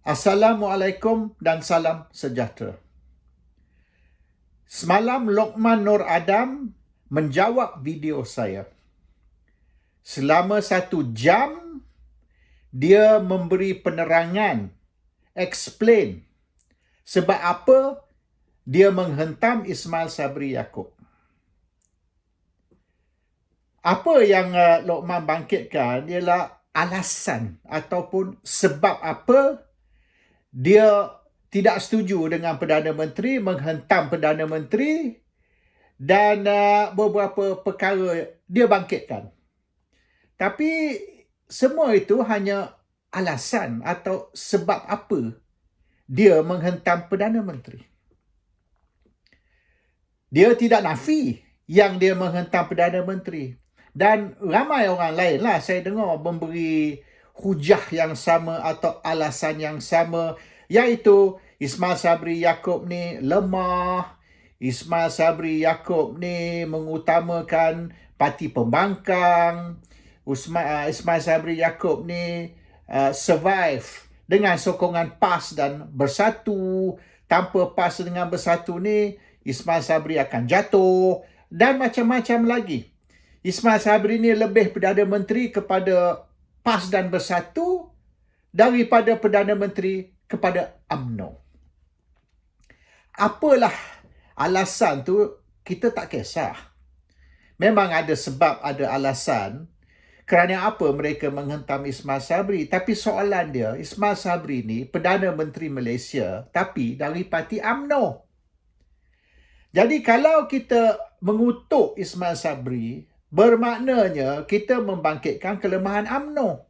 Assalamualaikum dan salam sejahtera. Semalam Lokman Nur Adam menjawab video saya. Selama 1 jam, dia memberi penerangan, explain sebab apa dia menghentam Ismail Sabri Yaakob. Apa yang Lokman bangkitkan ialah alasan ataupun sebab apa dia tidak setuju dengan Perdana Menteri, menghentam Perdana Menteri dan beberapa perkara dia bangkitkan. Tapi semua itu hanya alasan atau sebab apa dia menghentam Perdana Menteri. Dia tidak nafi yang dia menghentam Perdana Menteri. Dan ramai orang lain lah saya dengar memberi hujah yang sama atau alasan yang sama, iaitu Ismail Sabri Yaakob ni lemah, Ismail Sabri Yaakob ni mengutamakan parti pembangkang, Ismail Sabri Yaakob ni survive dengan sokongan PAS dan Bersatu. Tanpa PAS dengan Bersatu ni, Ismail Sabri akan jatuh dan macam-macam lagi. Ismail Sabri ni lebih Perdana Menteri kepada PAS dan Bersatu daripada Perdana Menteri kepada UMNO. Apalah alasan tu, kita tak kisah. Memang ada sebab, ada alasan kerana apa mereka menghentam Ismail Sabri. Tapi soalan dia, Ismail Sabri ni Perdana Menteri Malaysia tapi dari parti UMNO. Jadi kalau kita mengutuk Ismail Sabri, bermaknanya kita membangkitkan kelemahan UMNO.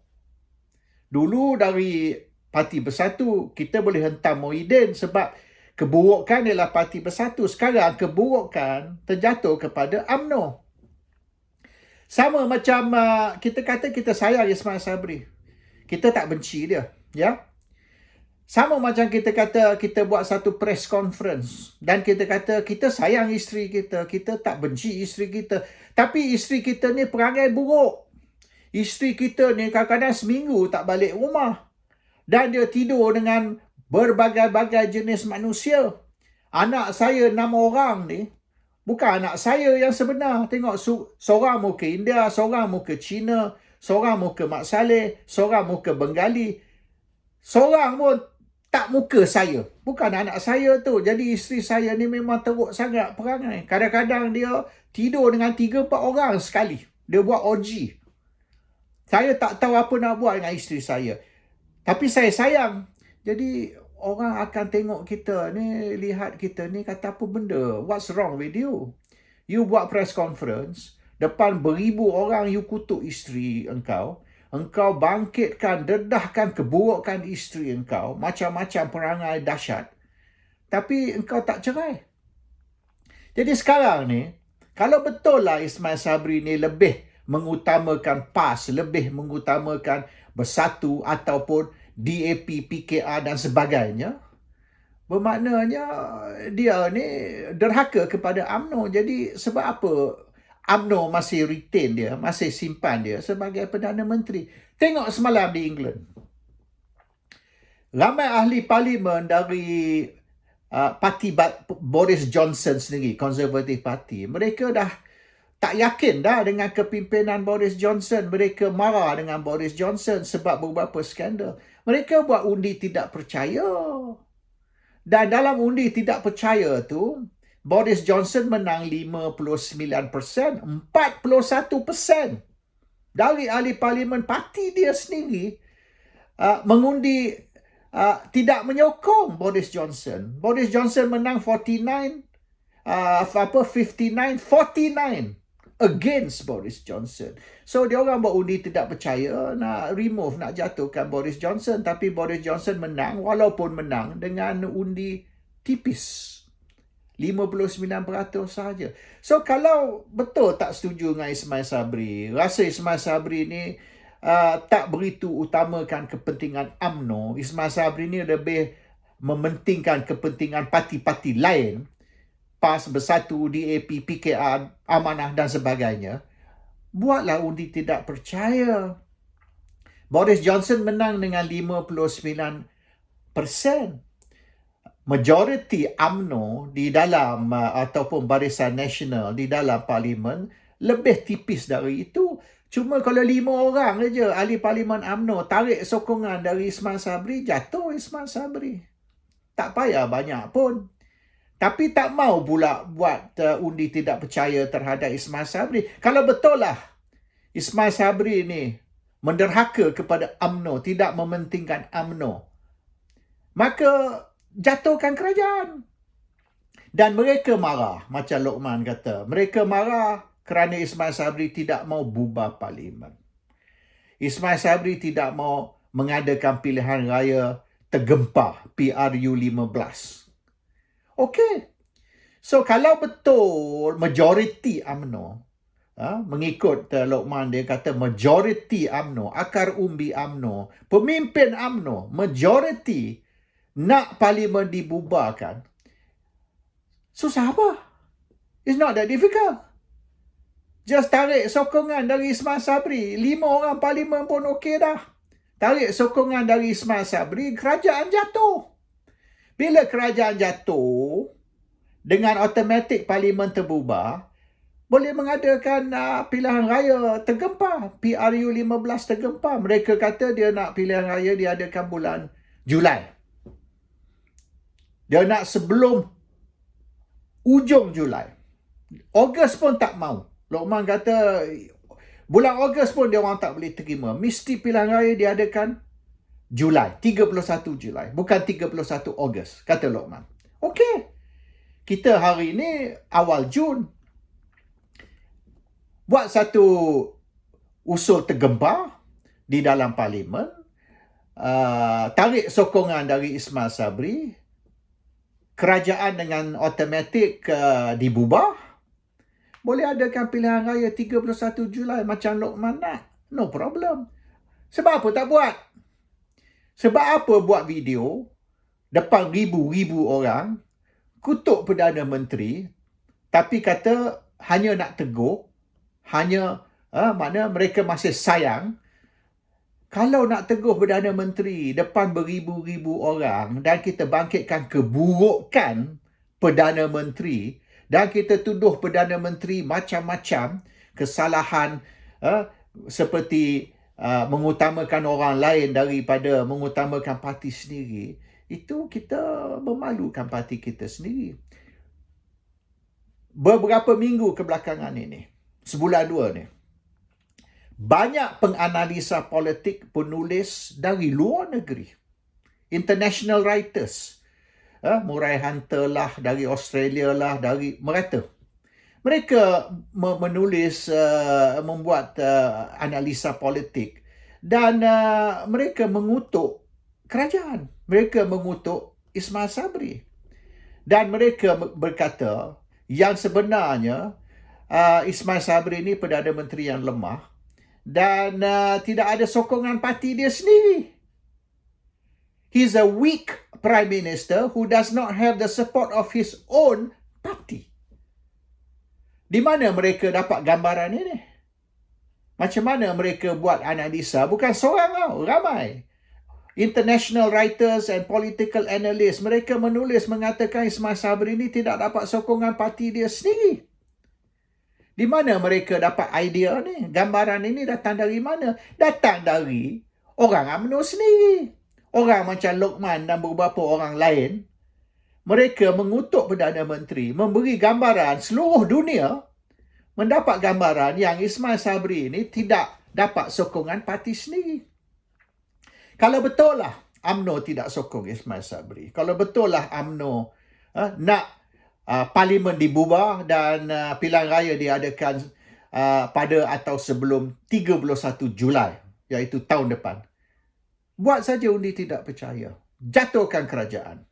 Dulu dari Parti Bersatu, kita boleh hentam Muhyiddin sebab keburukan ialah Parti Bersatu. Sekarang keburukan terjatuh kepada UMNO. Sama macam kita kata kita sayang Ismail Sabri. Kita tak benci dia. Ya. Sama macam kita kata kita buat satu press conference dan kita kata kita sayang isteri kita, kita tak benci isteri kita. Tapi isteri kita ni perangai buruk. Isteri kita ni kadang-kadang seminggu tak balik rumah. Dan dia tidur dengan berbagai-bagai jenis manusia. Anak saya 6 orang ni, bukan anak saya yang sebenar. Tengok seorang muka India, seorang muka Cina, seorang muka Mak Saleh, seorang muka Bengali. Seorang pun tak muka saya. Bukan anak saya tu. Jadi isteri saya ni memang teruk sangat perangai. Kadang-kadang dia tidur dengan 3-4 orang sekali. Dia buat orgy. Saya tak tahu apa nak buat dengan isteri saya. Tapi saya sayang. Jadi orang akan tengok kita ni, lihat kita ni, kata apa benda? What's wrong with you? You buat press conference, depan beribu orang you kutuk isteri engkau. Engkau bangkitkan, dedahkan keburukan isteri engkau, macam-macam perangai dahsyat. Tapi engkau tak cerai. Jadi sekarang ni, kalau betul lah Ismail Sabri ni lebih mengutamakan PAS, lebih mengutamakan Bersatu ataupun DAP, PKR dan sebagainya, bermaknanya dia ni derhaka kepada UMNO. Jadi sebab apa UMNO masih retain dia, masih simpan dia sebagai Perdana Menteri? Tengok semalam di England. Ramai ahli parlimen dari parti Boris Johnson sendiri, Conservative Party, mereka dah tak yakin dah dengan kepimpinan Boris Johnson. Mereka marah dengan Boris Johnson sebab beberapa skandal. Mereka buat undi tidak percaya. Dan dalam undi tidak percaya tu, Boris Johnson menang 59%, 41% dari ahli parlimen parti dia sendiri mengundi tidak menyokong Boris Johnson. Boris Johnson menang 59, 49 against Boris Johnson. So dia orang buat undi tidak percaya, nak remove, nak jatuhkan Boris Johnson. Tapi Boris Johnson menang, walaupun menang dengan undi tipis. 59% sahaja. So kalau betul tak setuju dengan Ismail Sabri, rasa Ismail Sabri ni tak begitu utamakan kepentingan UMNO, Ismail Sabri ni lebih mementingkan kepentingan parti-parti lain, PAS, Bersatu, DAP, PKR, Amanah dan sebagainya, buatlah undi tidak percaya. Boris Johnson menang dengan 59% Majoriti UMNO di dalam ataupun Barisan Nasional di dalam parlimen lebih tipis dari itu. Cuma kalau 5 orang saja ahli parlimen UMNO tarik sokongan dari Ismail Sabri, jatuh Ismail Sabri. Tak payah banyak pun. Tapi tak mau pula buat undi tidak percaya terhadap Ismail Sabri. Kalau betul lah Ismail Sabri ni menderhaka kepada UMNO, tidak mementingkan UMNO, maka jatuhkan kerajaan. Dan mereka marah, macam Lokman kata. Mereka marah kerana Ismail Sabri tidak mau bubar parlimen. Ismail Sabri tidak mau mengadakan pilihan raya tergempar PRU 15. Okey. So kalau betul majoriti UMNO, mengikut Lokman, dia kata majoriti UMNO, akar umbi UMNO, pemimpin UMNO, majoriti nak parlimen dibubarkan, susah apa? It's not that difficult. Just tarik sokongan dari Ismail Sabri. 5 orang parlimen pun okey dah. Tarik sokongan dari Ismail Sabri, kerajaan jatuh. Bila kerajaan jatuh, dengan automatik parlimen terbubar, boleh mengadakan pilihan raya tergempar. PRU 15 tergempar. Mereka kata dia nak pilihan raya diadakan bulan Julai. Dia nak sebelum ujung Julai. Ogos pun tak mau. Lokman kata bulan Ogos pun dia orang tak boleh terima. Mesti pilihan raya diadakan Julai. 31 Julai. Bukan 31 Ogos, kata Lokman. Okey. Kita hari ini awal Jun. Buat satu usul tergempar di dalam parlimen. Tarik sokongan dari Ismail Sabri. Kerajaan dengan automatik dibubar. Boleh adakan pilihan raya 31 Julai macam Lokman nak. No problem. Sebab apa tak buat? Sebab apa buat video depan ribu-ribu orang, kutuk Perdana Menteri, tapi kata hanya nak tegur, hanya makna mereka masih sayang. Kalau nak tegur Perdana Menteri depan beribu-ribu orang dan kita bangkitkan keburukan Perdana Menteri dan kita tuduh Perdana Menteri macam-macam kesalahan seperti mengutamakan orang lain daripada mengutamakan parti sendiri, itu kita memalukan parti kita sendiri. Beberapa minggu kebelakangan ini, sebulan 2 ni, banyak penganalisa politik, penulis dari luar negeri, international writers, Murray Hunter lah, dari Australia lah, dari mereka menulis, membuat analisa politik dan mereka mengutuk kerajaan. Mereka mengutuk Ismail Sabri. Dan mereka berkata yang sebenarnya Ismail Sabri ni Perdana Menteri yang lemah dan tidak ada sokongan parti dia sendiri. He's a weak Prime Minister who does not have the support of his own party. Di mana mereka dapat gambaran ini? Macam mana mereka buat analisa? Bukan seorang tau, ramai. International writers and political analysts, mereka menulis mengatakan Ismail Sabri ini tidak dapat sokongan parti dia sendiri. Di mana mereka dapat idea ni? Gambaran ini datang dari mana? Datang dari orang UMNO sendiri. Orang macam Lokman dan beberapa orang lain, mereka mengutuk Perdana Menteri, memberi gambaran seluruh dunia mendapat gambaran yang Ismail Sabri ini tidak dapat sokongan parti sendiri. Kalau betul lah UMNO tidak sokong Ismail Sabri, kalau betul lah UMNO nak parlimen dibubar dan pilihan raya diadakan pada atau sebelum 31 Julai, iaitu tahun depan, buat saja undi tidak percaya. Jatuhkan kerajaan.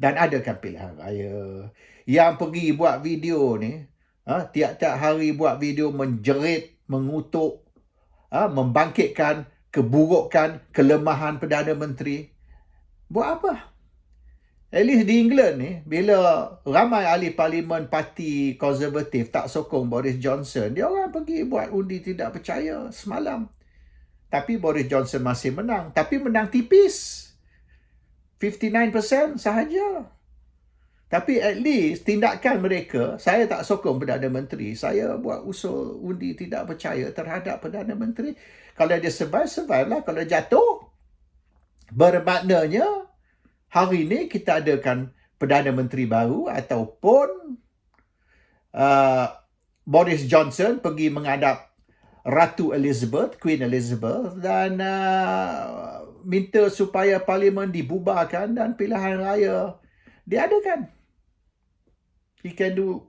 Dan adakan pilihan raya. Yang pergi buat video ni, tiap-tiap hari buat video menjerit, mengutuk, membangkitkan keburukan, kelemahan Perdana Menteri. Buat apa? At least di England ni, bila ramai ahli parlimen parti konservatif tak sokong Boris Johnson, dia orang pergi buat undi tidak percaya semalam. Tapi Boris Johnson masih menang. Tapi menang tipis. 59% sahaja. Tapi at least tindakan mereka, saya tak sokong Perdana Menteri. Saya buat usul undi tidak percaya terhadap Perdana Menteri. Kalau dia survive lah. Kalau jatuh, bermaknanya hari ini kita adakan Perdana Menteri baru ataupun Boris Johnson pergi menghadap Ratu Elizabeth, Queen Elizabeth dan minta supaya parlimen dibubarkan dan pilihan raya diadakan. He can do,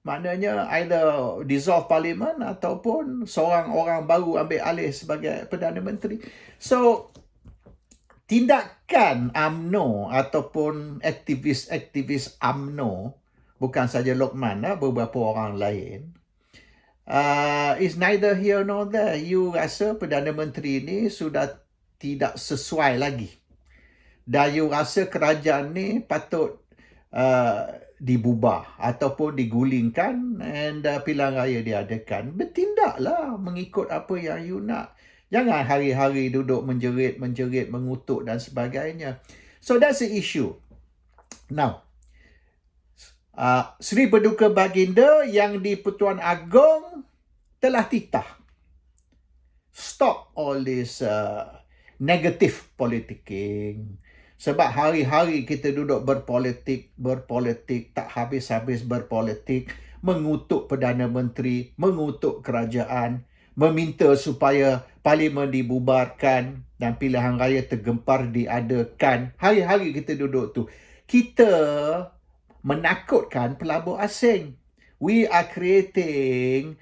maknanya either dissolve parlimen ataupun seorang orang baru ambil alih sebagai Perdana Menteri. So, tindakan UMNO ataupun aktivis-aktivis UMNO, bukan saja Lokman, beberapa orang lain, is neither here nor there. You rasa Perdana Menteri ni sudah tidak sesuai lagi. Dan you rasa kerajaan ni patut dibubar ataupun digulingkan and pilihan raya diadakan. Bertindaklah mengikut apa yang you nak. Jangan hari-hari duduk menjerit, mengutuk dan sebagainya. So that's the issue. Now, Seri Paduka Baginda yang di Pertuan Agong telah titah. Stop all this negative politicking. Sebab hari-hari kita duduk berpolitik, tak habis-habis berpolitik, mengutuk Perdana Menteri, mengutuk kerajaan, meminta supaya parlimen dibubarkan dan pilihan raya tergempar diadakan. Hari-hari kita duduk tu. Kita menakutkan pelabur asing. We are creating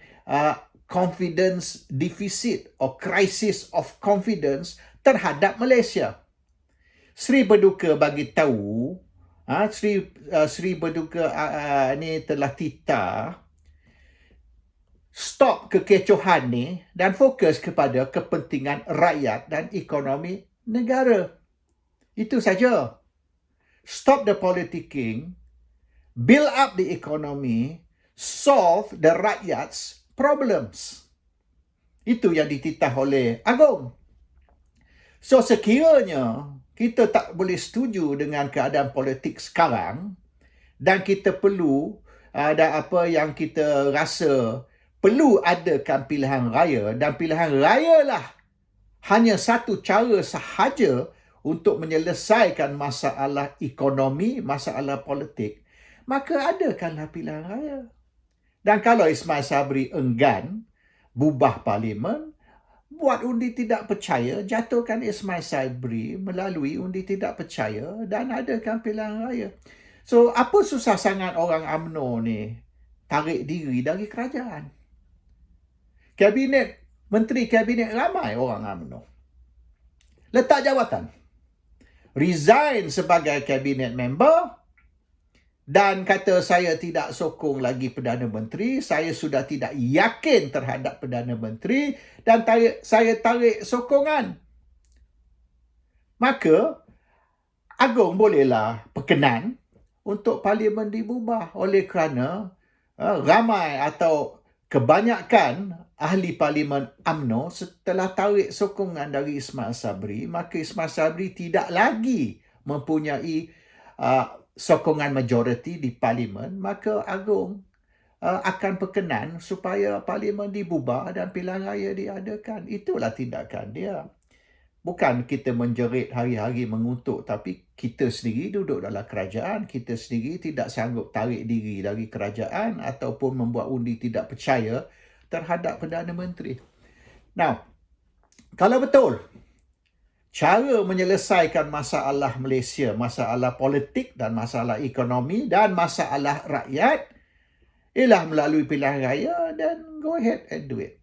confidence deficit or crisis of confidence terhadap Malaysia. Seri Paduka bagi tahu, Seri Paduka ni telah titah stop kekecohan ni dan fokus kepada kepentingan rakyat dan ekonomi negara. Itu saja. Stop the politicking, build up the economy, solve the rakyat's problems. Itu yang dititah oleh Agong. So sekiranya kita tak boleh setuju dengan keadaan politik sekarang dan kita perlu ada apa yang kita rasa perlu adakan pilihan raya dan pilihan raya lah hanya satu cara sahaja untuk menyelesaikan masalah ekonomi, masalah politik, maka adakanlah pilihan raya. Dan kalau Ismail Sabri enggan bubah parlimen, buat undi tidak percaya, jatuhkan Ismail Sabri melalui undi tidak percaya dan adakan pilihan raya. So, apa susah sangat orang UMNO ni tarik diri dari kerajaan? Menteri Kabinet ramai orang UMNO. Letak jawatan. Resign sebagai Kabinet member dan kata saya tidak sokong lagi Perdana Menteri, saya sudah tidak yakin terhadap Perdana Menteri dan saya tarik sokongan. Maka Agong bolehlah berkenan untuk parlimen dibubar oleh kerana ramai atau kebanyakan ahli parlimen UMNO setelah tarik sokongan dari Ismail Sabri, maka Ismail Sabri tidak lagi mempunyai sokongan majoriti di parlimen, maka Agong akan berkenan supaya parlimen dibubar dan pilihan raya diadakan. Itulah tindakan dia. Bukan kita menjerit hari-hari mengutuk, tapi kita sendiri duduk dalam kerajaan, kita sendiri tidak sanggup tarik diri dari kerajaan ataupun membuat undi tidak percaya terhadap Perdana Menteri. Now, kalau betul cara menyelesaikan masalah Malaysia, masalah politik dan masalah ekonomi dan masalah rakyat ialah melalui pilihan raya, dan go ahead and do it.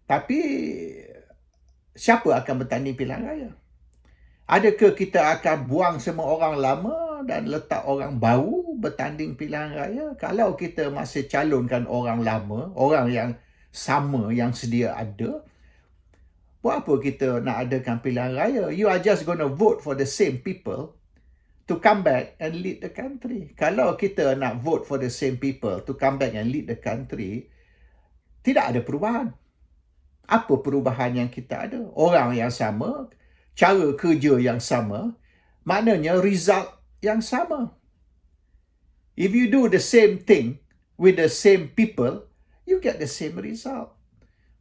Tapi siapa akan bertanding pilihan raya? Adakah kita akan buang semua orang lama dan letak orang baru bertanding pilihan raya? Kalau kita masih calonkan orang lama, orang yang sama yang sedia ada, buat apa kita nak adakan pilihan raya? You are just going to vote for the same people to come back and lead the country. Kalau kita nak vote for the same people to come back and lead the country, tidak ada perubahan. Apa perubahan yang kita ada? Orang yang sama, cara kerja yang sama, maknanya result yang sama. If you do the same thing with the same people, you get the same result.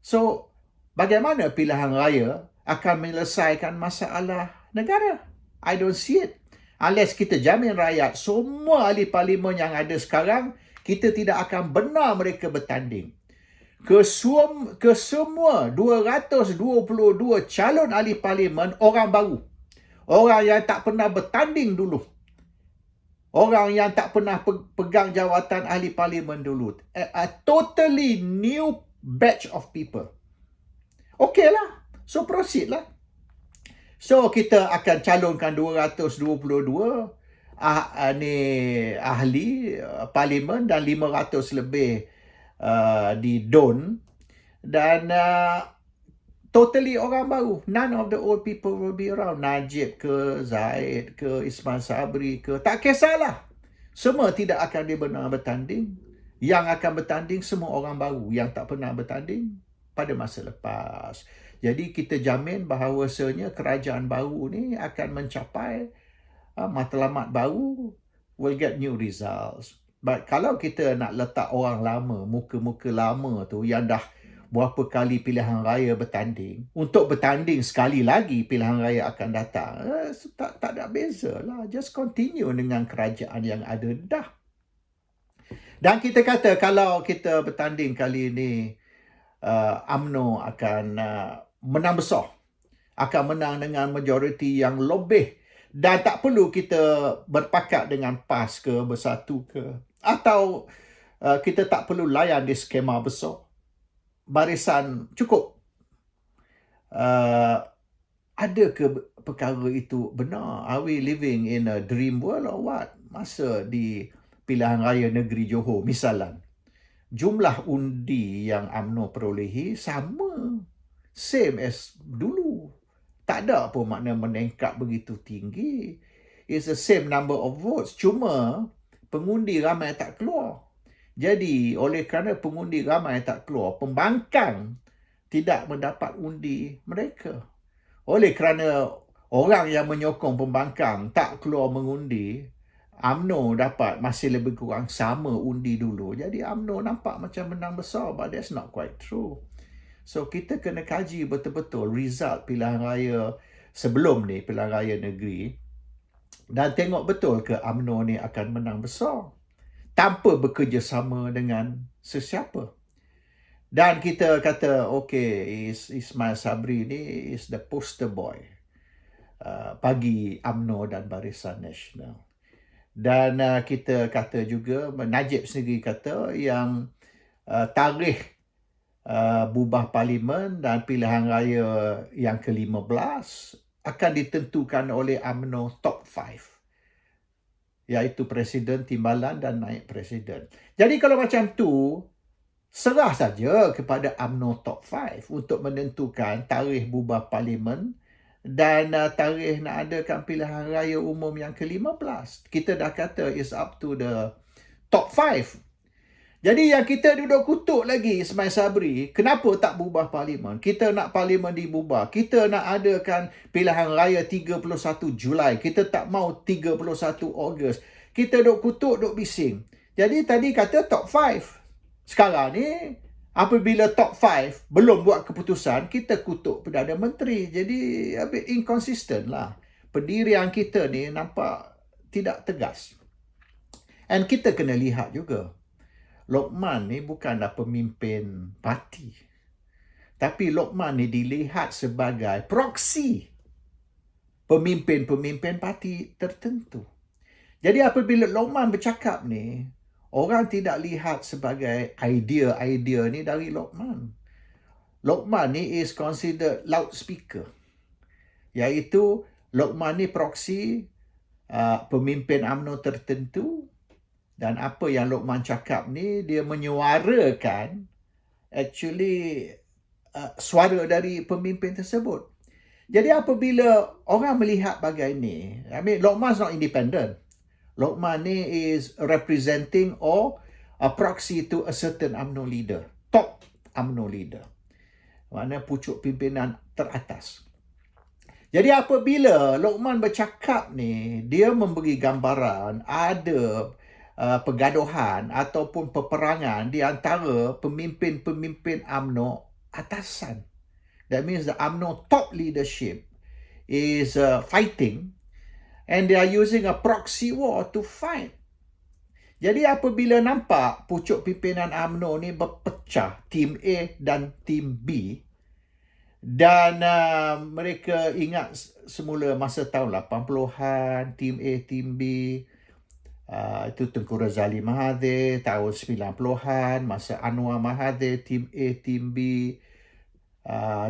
So, bagaimana pilihan raya akan menyelesaikan masalah negara? I don't see it. Unless kita jamin rakyat, semua ahli parlimen yang ada sekarang, kita tidak akan benar mereka bertanding. Ke semua 222 calon ahli parlimen orang baru. Orang yang tak pernah bertanding dulu. Orang yang tak pernah pegang jawatan ahli parlimen dulu. A totally new batch of people. Okey lah. So proceed lah. So kita akan calonkan 222 ahli parlimen dan 500 lebih di DUN. Dan totally orang baru. None of the old people will be around. Najib ke, Zaid ke, Ismail Sabri ke. Tak kisahlah. Semua tidak akan dibenar bertanding. Yang akan bertanding semua orang baru yang tak pernah bertanding pada masa lepas. Jadi kita jamin bahawasanya kerajaan baru ni akan mencapai matlamat baru, will get new results. But kalau kita nak letak orang lama, muka-muka lama tu yang dah berapa kali pilihan raya bertanding, untuk bertanding sekali lagi pilihan raya akan datang, tak ada beza lah. Just continue dengan kerajaan yang ada dah. Dan kita kata kalau kita bertanding kali ini, UMNO akan menang besar. Akan menang dengan majoriti yang lebih. Dan tak perlu kita berpakat dengan PAS ke, Bersatu ke. Atau kita tak perlu layan di skema besar. Barisan cukup. Ada ke perkara itu benar? Are we living in a dream world or what? Masa di pilihan raya negeri Johor, misalan, jumlah undi yang UMNO perolehi sama. Same as dulu. Tak ada apa makna meningkat begitu tinggi. It's the same number of votes. Cuma pengundi ramai tak keluar. Jadi, oleh kerana pengundi ramai tak keluar, pembangkang tidak mendapat undi mereka. Oleh kerana orang yang menyokong pembangkang tak keluar mengundi, UMNO dapat masih lebih kurang sama undi dulu. Jadi, UMNO nampak macam menang besar, but that's not quite true. So, kita kena kaji betul-betul result pilihan raya sebelum ni, pilihan raya negeri, dan tengok betul ke UMNO ni akan menang besar tanpa bekerjasama dengan sesiapa. Dan kita kata, okay, Ismail Sabri ni is the poster boy bagi UMNO dan Barisan Nasional. Dan kita kata juga, Najib sendiri kata yang tarikh bubar parlimen dan pilihan raya yang ke-15 akan ditentukan oleh UMNO top 5. Iaitu Presiden, Timbalan dan Naib Presiden. Jadi kalau macam tu, serah saja kepada UMNO top 5 untuk menentukan tarikh bubar parlimen dan tarikh nak adakan pilihan raya umum yang ke-15. Kita dah kata it's up to the top 5. Jadi yang kita duduk kutuk lagi Ismail Sabri, kenapa tak bubar parlimen? Kita nak parlimen dibubar. Kita nak adakan pilihan raya 31 Julai. Kita tak mau 31 Ogos. Kita duduk kutuk, duduk bising. Jadi tadi kata top 5. Sekarang ni, apabila top 5 belum buat keputusan, kita kutuk Perdana Menteri. Jadi a bit inconsistent lah. Pendirian kita ni nampak tidak tegas. And kita kena lihat juga, Lokman ni bukanlah pemimpin parti. Tapi Lokman ni dilihat sebagai proksi pemimpin-pemimpin parti tertentu. Jadi apabila Lokman bercakap ni, orang tidak lihat sebagai idea-idea ni dari Lokman. Lokman ni is considered loudspeaker. Iaitu Lokman ni proksi pemimpin UMNO tertentu. Dan apa yang Lokman cakap ni, dia menyuarakan actually suara dari pemimpin tersebut. Jadi apabila orang melihat bagai ni, Lokman's not independent. Lokman ni is representing or a proxy to a certain UMNO leader. Top UMNO leader. Maknanya pucuk pimpinan teratas. Jadi apabila Luqman bercakap ni, dia memberi gambaran ada pergaduhan ataupun peperangan di antara pemimpin-pemimpin UMNO atasan. That means the UMNO top leadership is fighting and they are using a proxy war to fight. Jadi apabila nampak pucuk pimpinan UMNO ni berpecah, Tim A dan Tim B, dan mereka ingat semula masa tahun 80-an, Tim A, Tim B, itu Tengku Razali Mahathir, tahun 90-an, masa Anwar Mahathir, Tim A, Tim B,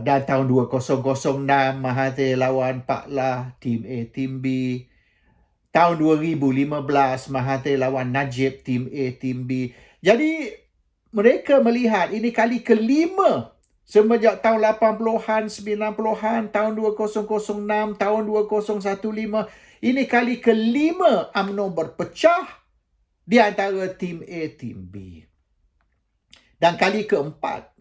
dan tahun 2006, Mahathir lawan Pak Lah, Tim A, Tim B. Tahun 2015, Mahathir lawan Najib, Tim A, Tim B. Jadi, mereka melihat ini kali kelima semenjak tahun 80-an, 90-an, tahun 2006, tahun 2015. Ini kali kelima UMNO berpecah di antara Tim A, Tim B. Dan kali keempat,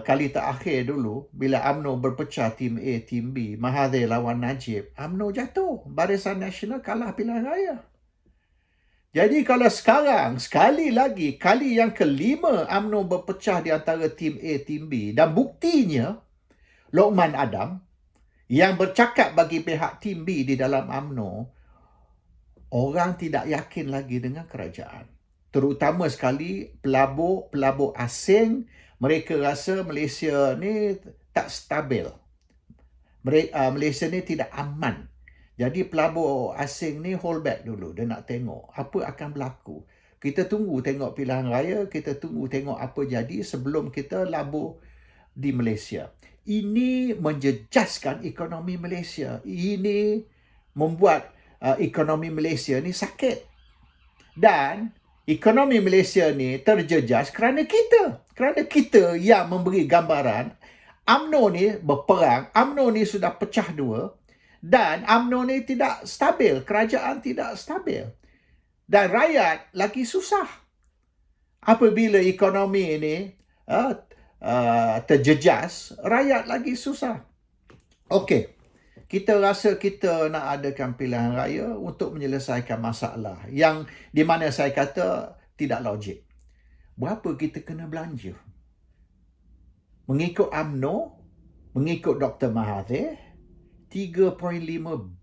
kali terakhir dulu, bila UMNO berpecah Tim A, Tim B, Mahathir lawan Najib, UMNO jatuh. Barisan Nasional kalah pilihan raya. Jadi kalau sekarang, sekali lagi, kali yang kelima UMNO berpecah di antara Tim A, Tim B. Dan buktinya, Luqman Adam, yang bercakap bagi pihak Tim B di dalam UMNO, orang tidak yakin lagi dengan kerajaan. Terutama sekali pelabur asing, mereka rasa Malaysia ni tak stabil. Malaysia ni tidak aman. Jadi pelabur asing ni hold back dulu. Dia nak tengok apa akan berlaku. Kita tunggu tengok pilihan raya. Kita tunggu tengok apa jadi sebelum kita labur di Malaysia. Ini menjejaskan ekonomi Malaysia. Ini membuat ekonomi Malaysia ni sakit. Dan ekonomi Malaysia ni terjejas kerana kita. Kerana kita yang memberi gambaran UMNO ni berperang. UMNO ni sudah pecah dua. Dan UMNO ni tidak stabil. Kerajaan tidak stabil. Dan rakyat lagi susah. Apabila ekonomi ini terjejas, rakyat lagi susah. Okey. Kita rasa kita nak adakan pilihan raya untuk menyelesaikan masalah yang di mana saya kata tidak logik. Berapa kita kena belanja? Mengikut UMNO, mengikut Dr. Mahathir, 3.5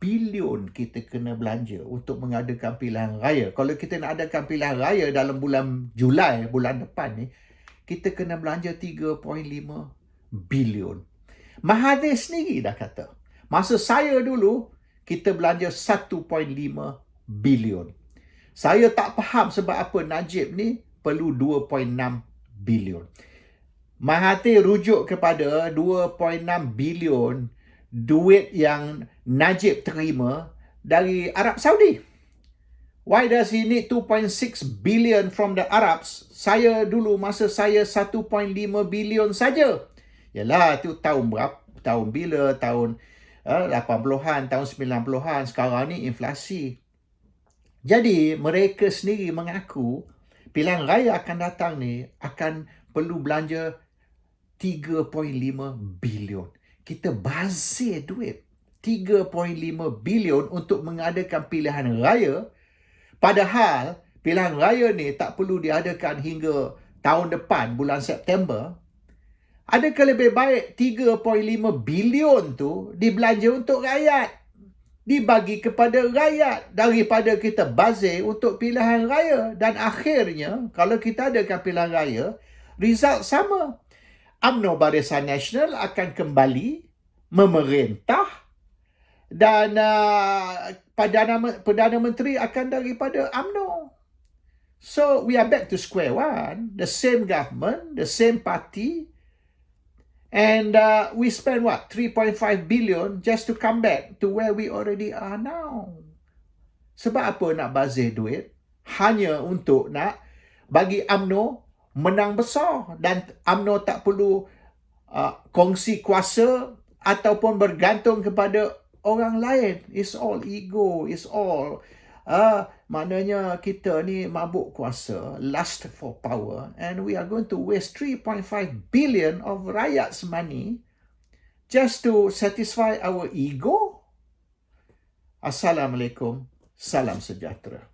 bilion kita kena belanja untuk mengadakan pilihan raya. Kalau kita nak adakan pilihan raya dalam bulan Julai, bulan depan ni, kita kena belanja 3.5 bilion. Mahathir sendiri dah kata, masa saya dulu, kita belanja 1.5 bilion. Saya tak faham sebab apa Najib ni perlu 2.6 bilion. Mahathir rujuk kepada 2.6 bilion duit yang Najib terima dari Arab Saudi. Why does he need 2.6 billion from the Arabs? Saya dulu masa saya 1.5 bilion saja. Yalah, tu tahun berapa? Tahun bila? Tahun 80-an, tahun 90-an. Sekarang ni inflasi. Jadi, mereka sendiri mengaku pilihan raya akan datang ni akan perlu belanja 3.5 bilion. Kita bazir duit 3.5 bilion untuk mengadakan pilihan raya, padahal pilihan raya ni tak perlu diadakan hingga tahun depan bulan September. Adakah lebih baik 3.5 bilion tu dibelanja untuk rakyat, dibagi kepada rakyat, daripada kita bazir untuk pilihan raya? Dan akhirnya kalau kita adakan pilihan raya, result sama. UMNO Barisan Nasional akan kembali memerintah dan Perdana Menteri akan daripada UMNO. So, we are back to square one. The same government, the same party. And we spend 3.5 billion just to come back to where we already are now. Sebab apa nak bazir duit? Hanya untuk nak bagi UMNO menang besar dan UMNO tak perlu kongsi kuasa ataupun bergantung kepada orang lain. It's all ego, it's all maknanya kita ni mabuk kuasa, lust for power, and we are going to waste 3.5 billion of rakyat's money just to satisfy our ego? Assalamualaikum, salam sejahtera.